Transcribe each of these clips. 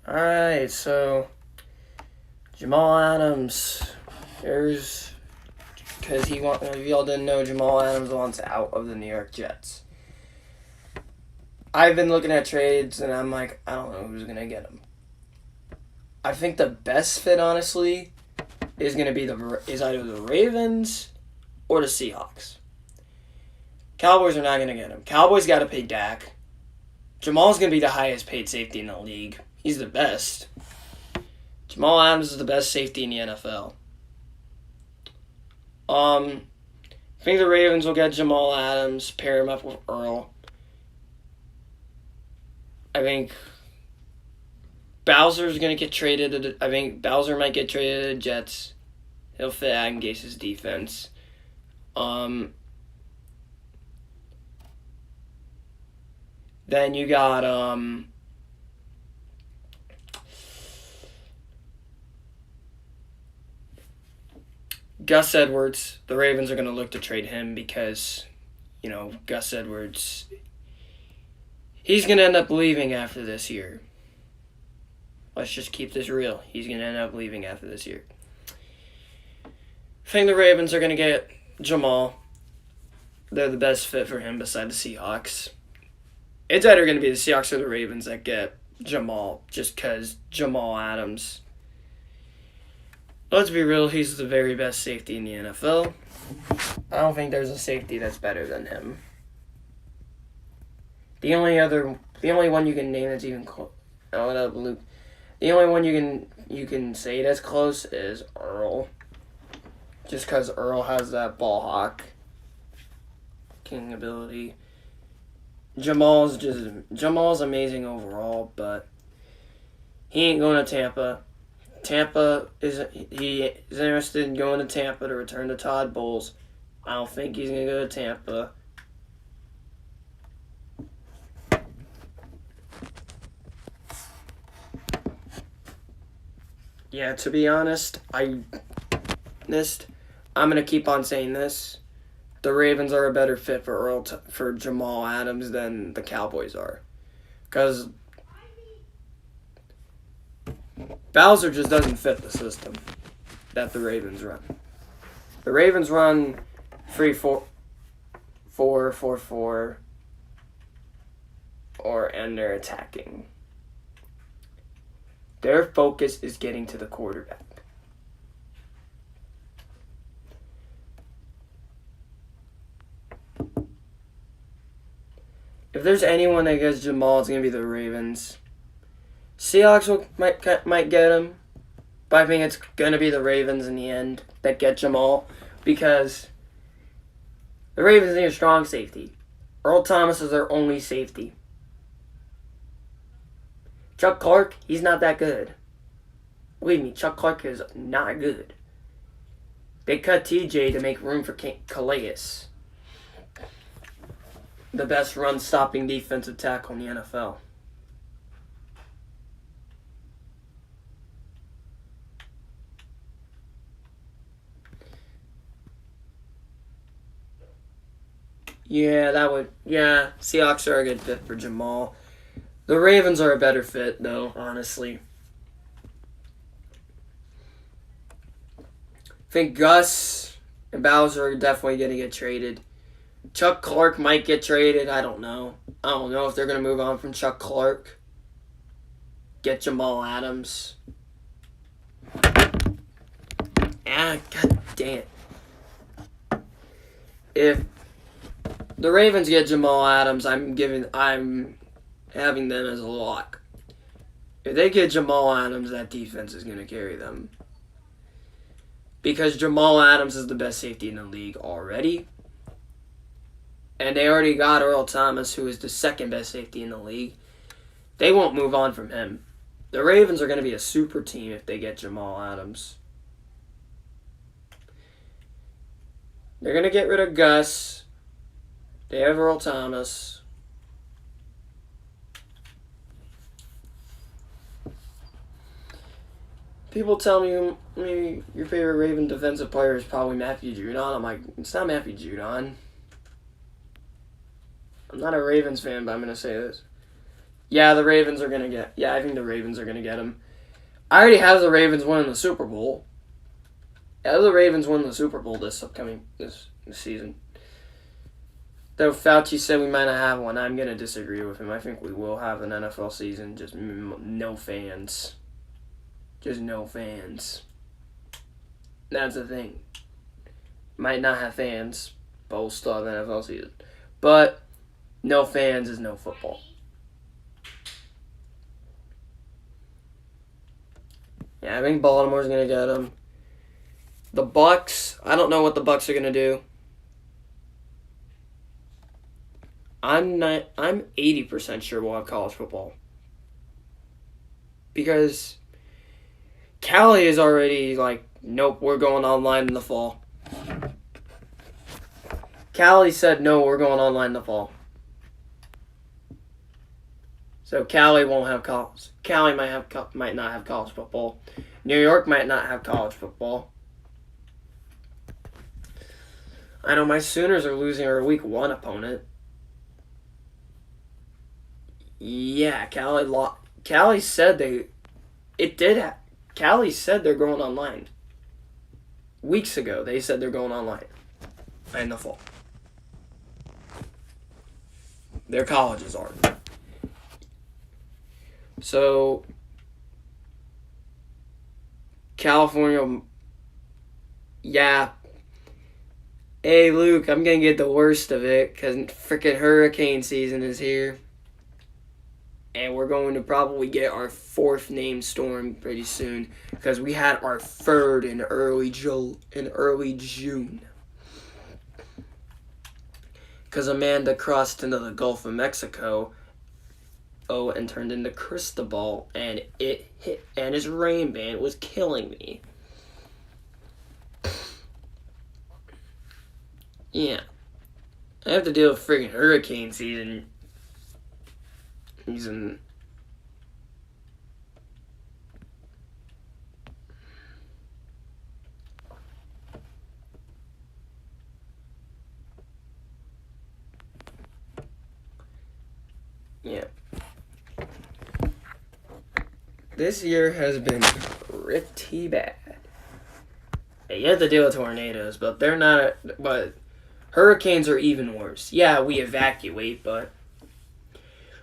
Alright, so Jamal Adams, there's because if y'all didn't know, Jamal Adams wants out of the New York Jets. I've been looking at trades and I'm like, I don't know who's gonna get him. I think the best fit, honestly, is gonna be is either the Ravens or the Seahawks. Cowboys are not gonna get him. Cowboys got to pay Dak. Jamal's gonna be the highest paid safety in the league. He's the best. Jamal Adams is the best safety in the NFL. I think the Ravens will get Jamal Adams, pair him up with Earl. I think Bowser's going to get traded. I think Bowser might get traded to the Jets. He'll fit Adam Gase's defense. Then you got Gus Edwards. The Ravens are going to look to trade him because, Gus Edwards, he's going to end up leaving after this year. Let's just keep this real. He's going to end up leaving after this year. I think the Ravens are going to get Jamal. They're the best fit for him beside the Seahawks. It's either going to be the Seahawks or the Ravens that get Jamal, just because Jamal Adams. Let's be real, he's the very best safety in the NFL. I don't think there's a safety that's better than him. The only one you can name that's even close. Oh, what up, Luke? The only one you can say that's close is Earl. Just because Earl has that ball hawk king ability. Jamal's amazing overall, but he ain't going to Tampa. He is interested in going to Tampa to return to Todd Bowles. I don't think he's going to go to Tampa. Yeah, to be honest, I'm going to keep on saying this. The Ravens are a better fit for Jamal Adams than the Cowboys are. Because Bowser just doesn't fit the system that the Ravens run. The Ravens run 3-4-4-4, and they're attacking. Their focus is getting to the quarterback. If there's anyone that gets Jamal, it's going to be the Ravens. Seahawks might get him, but I think it's going to be the Ravens in the end that get Jamal because the Ravens need a strong safety. Earl Thomas is their only safety. Chuck Clark, he's not that good. Believe me, Chuck Clark is not good. They cut TJ to make room for Calais, the best run-stopping defensive tackle in the NFL. Yeah, Seahawks are a good fit for Jamal. The Ravens are a better fit, though, honestly. I think Gus and Bowser are definitely going to get traded. Chuck Clark might get traded. I don't know. I don't know if they're going to move on from Chuck Clark. Get Jamal Adams. God damn it. If the Ravens get Jamal Adams, I'm having them as a lock. If they get Jamal Adams, that defense is going to carry them. Because Jamal Adams is the best safety in the league already. And they already got Earl Thomas, who is the second best safety in the league. They won't move on from him. The Ravens are going to be a super team if they get Jamal Adams. They're going to get rid of Gus. They have Earl Thomas. People tell me your favorite Raven defensive player is probably Matthew Judon. I'm like, it's not Matthew Judon. I'm not a Ravens fan, but I'm going to say this. Yeah, the Ravens are gonna get. Yeah, I think the Ravens are gonna get him. I already have the Ravens winning the Super Bowl. Yeah, the Ravens win the Super Bowl this season. Though Fauci said we might not have one, I'm gonna disagree with him. I think we will have an NFL season, just no fans. Just no fans. That's the thing. Might not have fans, but we'll still have an NFL season. But no fans is no football. Yeah, I think Baltimore's gonna get him. The Bucks, I don't know what the Bucks are gonna do. I'm 80% sure we'll have college football. Because Cali is already like, nope, we're going online in the fall. Cali said no, we're going online in the fall. So Cali won't have college. Cali might not have college football. New York might not have college football. I know my Sooners are losing their week 1 opponent. Yeah, Cali said Cali said they're going online. Weeks ago, they said they're going online in the fall. Their colleges are. So, California, yeah. Hey, Luke, I'm going to get the worst of it because freaking hurricane season is here. And we're going to probably get our 4th named storm pretty soon because we had our 3rd in early June. Because Amanda crossed into the Gulf of Mexico, and turned into Cristobal, and it hit, and his rain band was killing me. Yeah, I have to deal with freaking hurricane season. Yeah. This year has been pretty bad. You have to deal with tornadoes, but they're not. But hurricanes are even worse. Yeah, we evacuate, but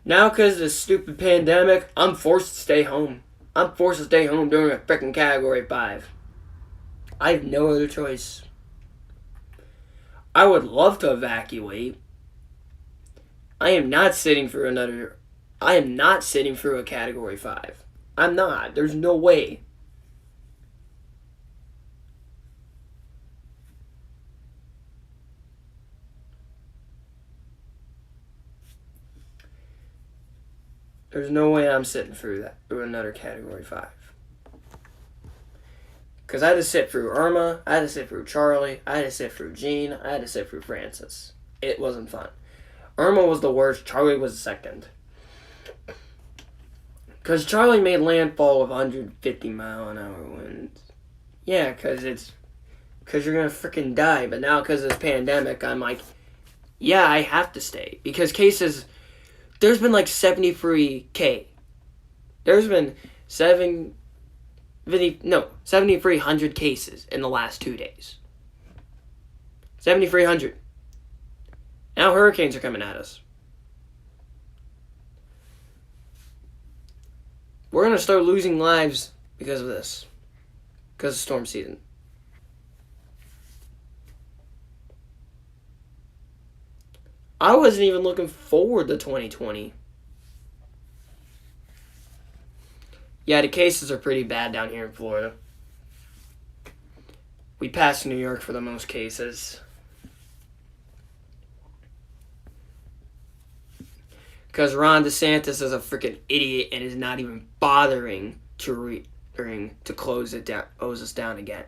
now because of the stupid pandemic, I'm forced to stay home. I'm forced to stay home during a freaking Category 5. I have no other choice. I would love to evacuate. I am not sitting through a Category 5. I'm not. There's no way. There's no way I'm sitting through another Category 5. Because I had to sit through Irma, I had to sit through Charlie, I had to sit through Jean, I had to sit through Francis. It wasn't fun. Irma was the worst, Charlie was the second. Because Charlie made landfall with 150-mile-an-hour winds. Yeah, because you're going to freaking die. But now because of this pandemic, I'm like, yeah, I have to stay. Because there's been like 73K. There's been 7,300 cases in the last 2 days. 7,300. Now hurricanes are coming at us. We're going to start losing lives because of this. Because of storm season. I wasn't even looking forward to 2020. Yeah, the cases are pretty bad down here in Florida. We passed New York for the most cases. Because Ron DeSantis is a freaking idiot and is not even bothering to close us down again.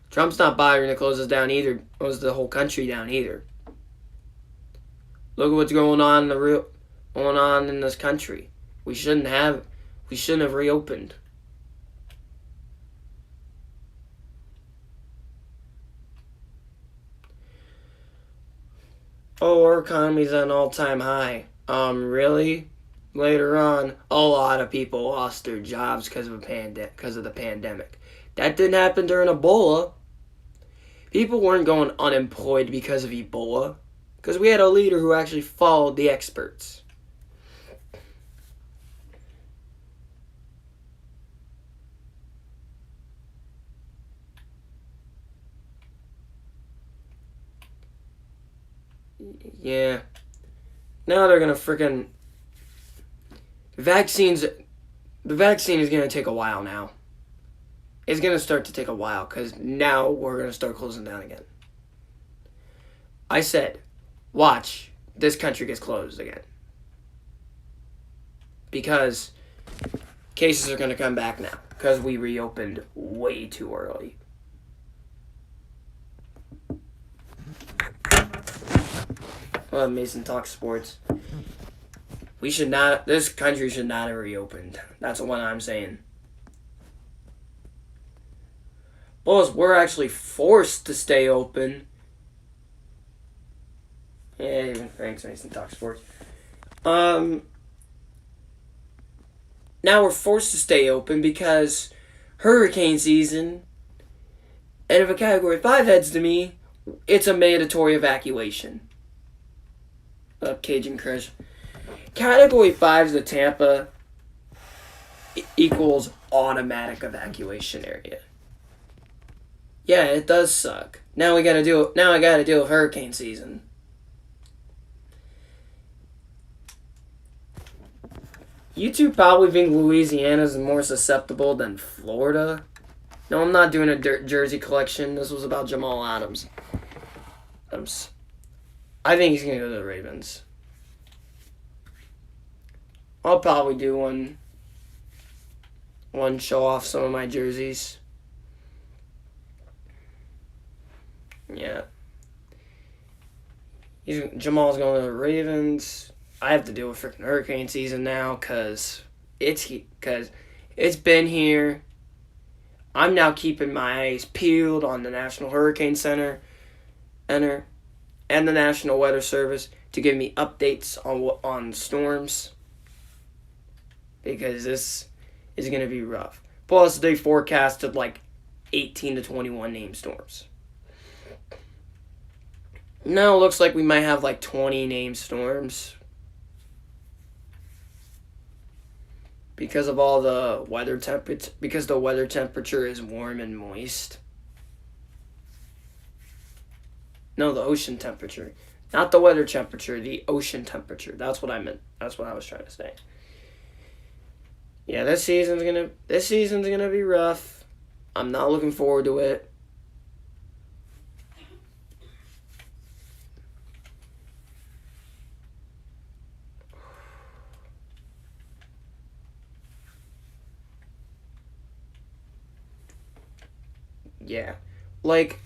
Trump's not bothering to close us down either. Close the whole country down either. Look at what's going on in this country. We shouldn't have reopened. Oh, our economy's at an all-time high. Really? Later on, a lot of people lost their jobs because of the pandemic. That didn't happen during Ebola. People weren't going unemployed because of Ebola, because we had a leader who actually followed the experts. Yeah. Now they're gonna freaking vaccines. The vaccine is gonna take a while now. It's gonna start to take a while because now we're gonna start closing down again. I said, watch, this country gets closed again. Because cases are gonna come back now. Because we reopened way too early. Well, Mason talks sports. This country should not have reopened. That's what I'm saying. Plus, we're actually forced to stay open. Yeah, even thanks, Mason talks sports. Now we're forced to stay open because hurricane season, and if a Category 5 heads to me, it's a mandatory evacuation. Cajun Crush. Category 5's the Tampa equals automatic evacuation area. Yeah, it does suck. Now I gotta deal with hurricane season. You two probably think Louisiana's more susceptible than Florida. No, I'm not doing a jersey collection. This was about Jamal Adams. I think he's gonna go to the Ravens. I'll probably do one show off some of my jerseys. Yeah. Jamal's going to the Ravens. I have to deal with freaking hurricane season now because it's been here. I'm now keeping my eyes peeled on the National Hurricane Center and the National Weather Service to give me updates on storms, because this is going to be rough. Plus, they forecasted like 18 to 21 named storms. Now it looks like we might have like 20 named storms because of all the weather temperature. Because the weather temperature is warm and moist. No, the ocean temperature, not the weather temperature. The ocean temperature. That's what I meant. That's what I was trying to say. Yeah, this season's gonna be rough. I'm not looking forward to it. Yeah. Like,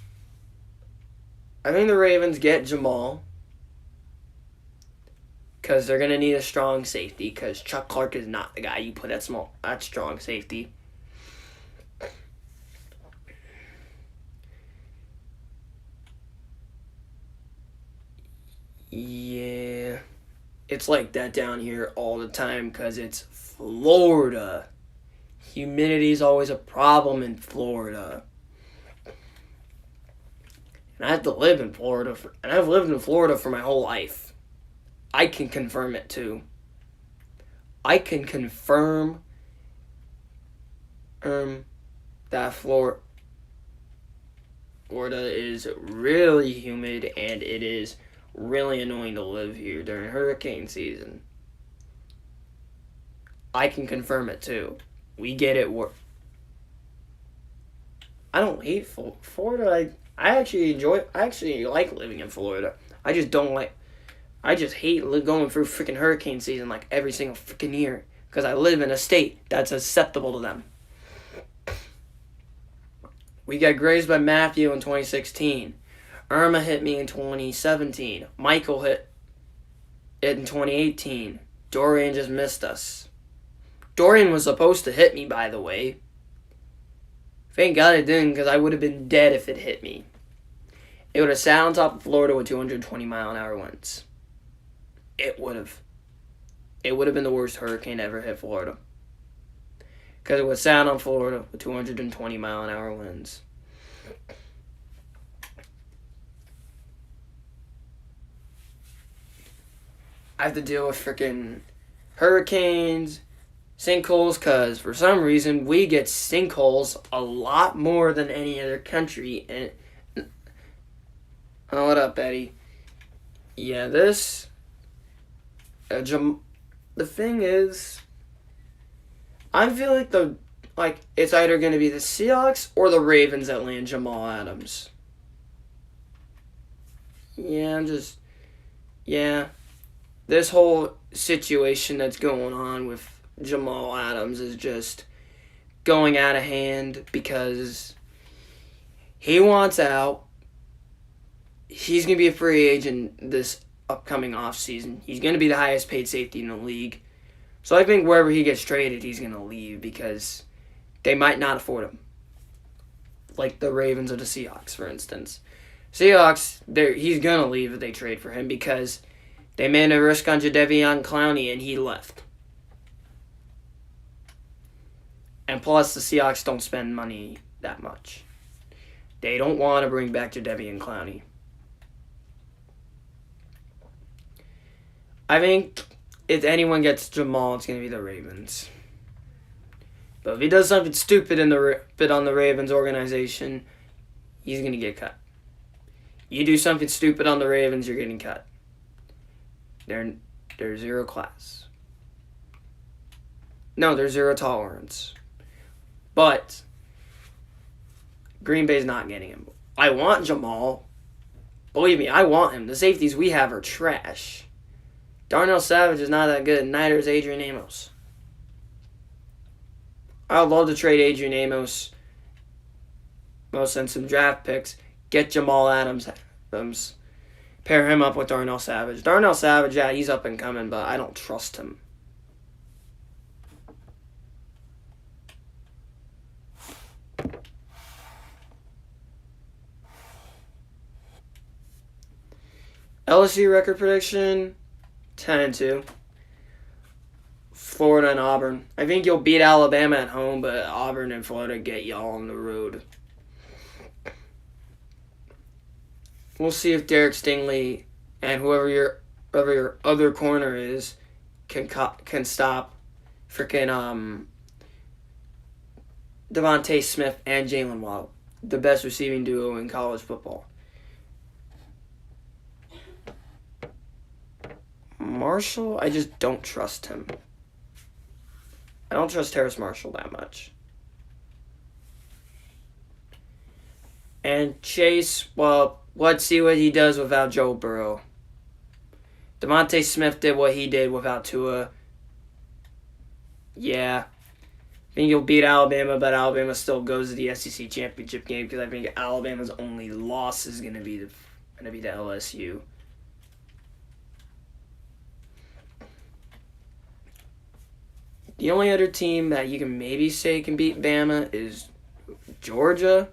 I think the Ravens get Jamal because they're going to need a strong safety, because Chuck Clark is not the guy you put at strong safety. Yeah. It's like that down here all the time because it's Florida. Humidity is always a problem in Florida. And I have to live in Florida, and I've lived in Florida for my whole life. I can confirm it too. I can confirm that Florida is really humid, and it is really annoying to live here during hurricane season. I can confirm it too. We get it. I don't hate Florida. I actually like living in Florida. I just hate going through freaking hurricane season like every single freaking year, because I live in a state that's susceptible to them. We got grazed by Matthew in 2016. Irma hit me in 2017. Michael hit it in 2018. Dorian just missed us. Dorian was supposed to hit me, by the way. Thank God it didn't, because I would have been dead if it hit me. It would have sat on top of Florida with 220 mile an hour winds. It would have. it would have been the worst hurricane ever hit Florida. Because it was sat on Florida with 220-mile-an-hour winds. I have to deal with freaking hurricanes, sinkholes, because for some reason we get sinkholes a lot more than any other country. And oh, what up, Eddie? Yeah, this... the thing is, I feel like it's either going to be the Seahawks or the Ravens that land Jamal Adams. Yeah, this whole situation that's going on with Jamal Adams is just going out of hand because he wants out. He's going to be a free agent this upcoming offseason. He's going to be the highest paid safety in the league. So I think wherever he gets traded, he's going to leave because they might not afford him. Like the Ravens or the Seahawks, for instance. Seahawks, he's going to leave if they trade for him because they made a risk on Jadeveon Clowney and he left. And plus, the Seahawks don't spend money that much. They don't want to bring back Jadeveon Clowney. I think if anyone gets Jamal, it's going to be the Ravens. But if he does something stupid on the Ravens organization, he's going to get cut. You do something stupid on the Ravens, you're getting cut. They're zero class. No, they're zero tolerance. But Green Bay's not getting him. I want Jamal. Believe me, I want him. The safeties we have are trash. Darnell Savage is not that good. Neither is Adrian Amos. I would love to trade Adrian Amos. Send some draft picks. Get Jamal Adams. Pair him up with Darnell Savage. Darnell Savage, yeah, he's up and coming, but I don't trust him. LSU record prediction, 10-2. Florida and Auburn. I think you'll beat Alabama at home, but Auburn and Florida get y'all on the road. We'll see if Derek Stingley and whoever your other corner is can stop freaking Devontae Smith and Jalen Waddle, the best receiving duo in college football. Marshall, I just don't trust him. I don't trust Terrace Marshall that much. And Chase, well, let's see what he does without Joe Burrow. Devontae Smith did what he did without Tua. Yeah. I think he'll beat Alabama, but Alabama still goes to the SEC championship game because I think Alabama's only loss is going to be to LSU. The only other team that you can maybe say can beat Bama is Georgia.